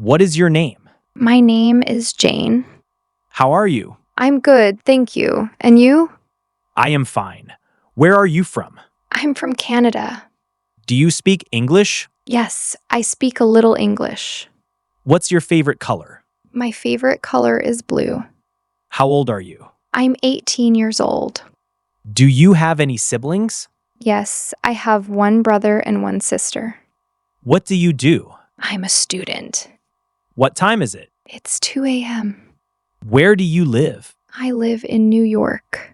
What is your name? My name is Jane. How are you? I'm good, thank you. And you? I am fine. Where are you from? I'm from Canada. Do you speak English? Yes, I speak a little English. What's your favorite color? My favorite color is blue. How old are you? I'm 18 years old. Do you have any siblings? Yes, I have one brother and one sister. What do you do? I'm a student. What time is it? It's 2 a.m. Where do you live? I live in New York.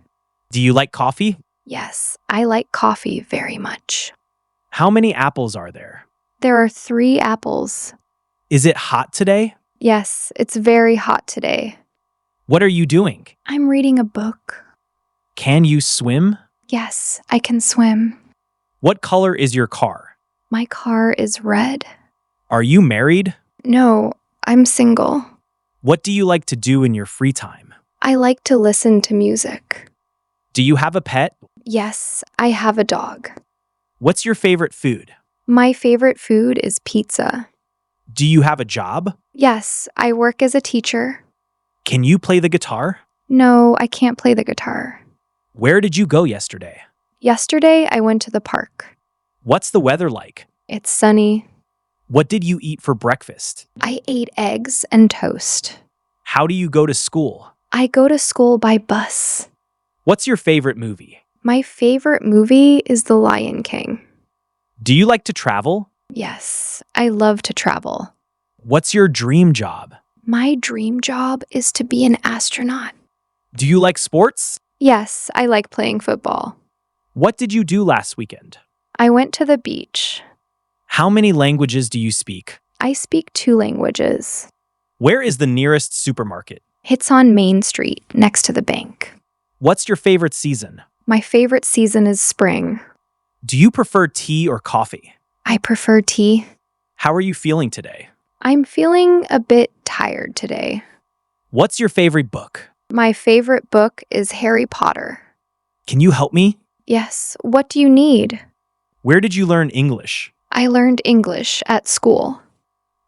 Do you like coffee? Yes, I like coffee very much. How many apples are there? There are 3 apples. Is it hot today? Yes, it's very hot today. What are you doing? I'm reading a book. Can you swim? Yes, I can swim. What color is your car? My car is red. Are you married? No, I'm single. What do you like to do in your free time? I like to listen to music. Do you have a pet? Yes, I have a dog. What's your favorite food? My favorite food is pizza. Do you have a job? Yes, I work as a teacher. Can you play the guitar? No, I can't play the guitar. Where did you go yesterday? Yesterday, I went to the park. What's the weather like? It's sunny. What did you eat for breakfast? I ate eggs and toast. How do you go to school? I go to school by bus. What's your favorite movie? My favorite movie is The Lion King. Do you like to travel? Yes, I love to travel. What's your dream job? My dream job is to be an astronaut. Do you like sports? Yes, I like playing football. What did you do last weekend? I went to the beach. How many languages do you speak? I speak 2 languages. Where is the nearest supermarket? It's on Main Street, next to the bank. What's your favorite season? My favorite season is spring. Do you prefer tea or coffee? I prefer tea. How are you feeling today? I'm feeling a bit tired today. What's your favorite book? My favorite book is Harry Potter. Can you help me? Yes, what do you need? Where did you learn English? I learned English at school.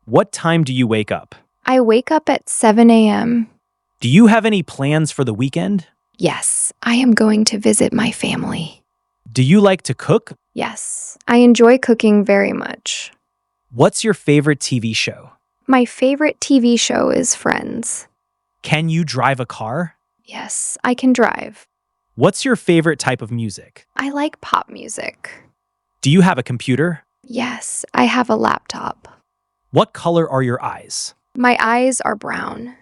What time do you wake up? I wake up at 7 a.m. Do you have any plans for the weekend? Yes, I am going to visit my family. Do you like to cook? Yes, I enjoy cooking very much. What's your favorite TV show? My favorite TV show is Friends. Can you drive a car? Yes, I can drive. What's your favorite type of music? I like pop music. Do you have a computer? Yes, I have a laptop. What color are your eyes? My eyes are brown.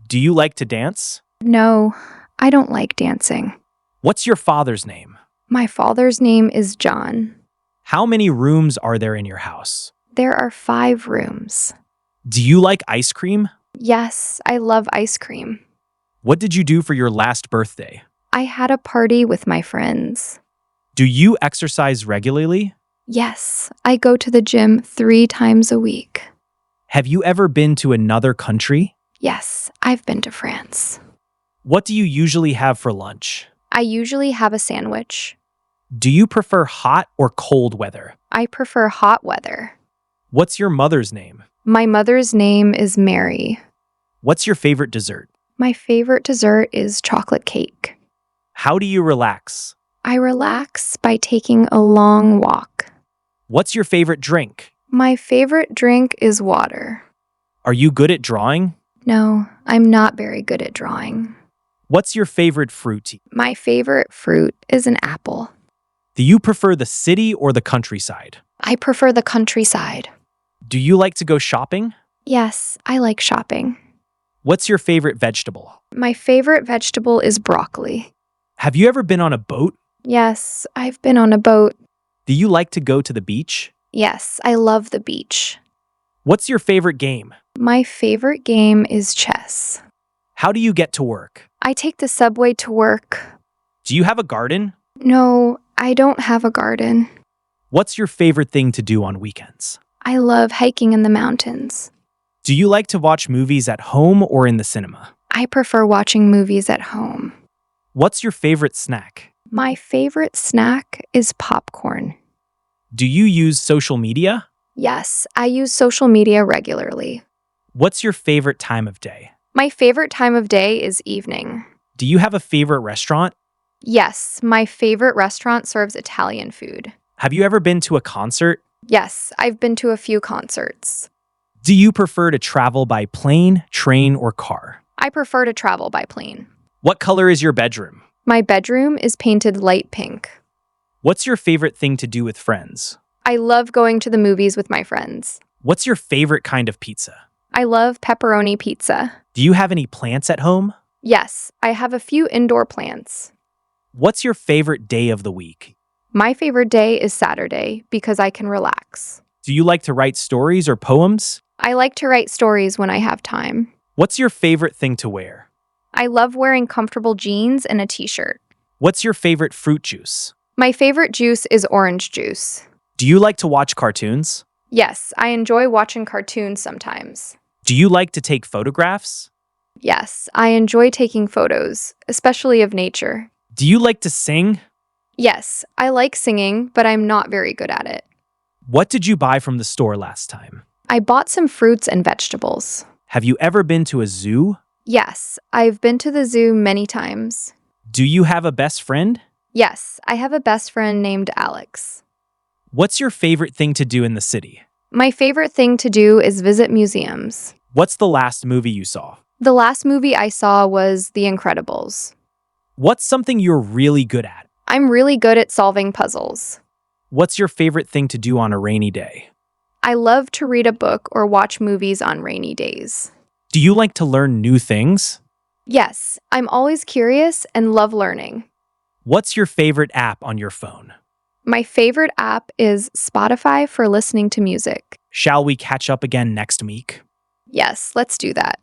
Do you like to dance? No, I don't like dancing. What's your father's name? My father's name is John. How many rooms are there in your house? There are 5 rooms. Do you like ice cream? Yes, I love ice cream. What did you do for your last birthday? I had a party with my friends. Do you exercise regularly? Yes, I go to the gym 3 times a week. Have you ever been to another country? Yes, I've been to France. What do you usually have for lunch? I usually have a sandwich. Do you prefer hot or cold weather? I prefer hot weather. What's your mother's name? My mother's name is Mary. What's your favorite dessert? My favorite dessert is chocolate cake. How do you relax? I relax by taking a long walk. What's your favorite drink? My favorite drink is water. Are you good at drawing? No, I'm not very good at drawing. What's your favorite fruit? My favorite fruit is an apple. Do you prefer the city or the countryside? I prefer the countryside. Do you like to go shopping? Yes, I like shopping. What's your favorite vegetable? My favorite vegetable is broccoli. Have you ever been on a boat? Yes, I've been on a boat. Do you like to go to the beach? Yes, I love the beach. What's your favorite game? My favorite game is chess. How do you get to work? I take the subway to work. Do you have a garden? No, I don't have a garden. What's your favorite thing to do on weekends? I love hiking in the mountains. Do you like to watch movies at home or in the cinema? I prefer watching movies at home. What's your favorite snack? My favorite snack is popcorn. Do you use social media? Yes, I use social media regularly. What's your favorite time of day? My favorite time of day is evening. Do you have a favorite restaurant? Yes, my favorite restaurant serves Italian food. Have you ever been to a concert? Yes, I've been to a few concerts. Do you prefer to travel by plane, train, or car? I prefer to travel by plane. What color is your bedroom? My bedroom is painted light pink. What's your favorite thing to do with friends? I love going to the movies with my friends. What's your favorite kind of pizza? I love pepperoni pizza. Do you have any plants at home? Yes, I have a few indoor plants. What's your favorite day of the week? My favorite day is Saturday because I can relax. Do you like to write stories or poems? I like to write stories when I have time. What's your favorite thing to wear? I love wearing comfortable jeans and a t-shirt. What's your favorite fruit juice? My favorite juice is orange juice. Do you like to watch cartoons? Yes, I enjoy watching cartoons sometimes. Do you like to take photographs? Yes, I enjoy taking photos, especially of nature. Do you like to sing? Yes, I like singing, but I'm not very good at it. What did you buy from the store last time? I bought some fruits and vegetables. Have you ever been to a zoo? Yes, I've been to the zoo many times. Do you have a best friend? Yes, I have a best friend named Alex. What's your favorite thing to do in the city? My favorite thing to do is visit museums. What's the last movie you saw? The last movie I saw was The Incredibles. What's something you're really good at? I'm really good at solving puzzles. What's your favorite thing to do on a rainy day? I love to read a book or watch movies on rainy days. Do you like to learn new things? Yes, I'm always curious and love learning. What's your favorite app on your phone? My favorite app is Spotify for listening to music. Shall we catch up again next week? Yes, let's do that.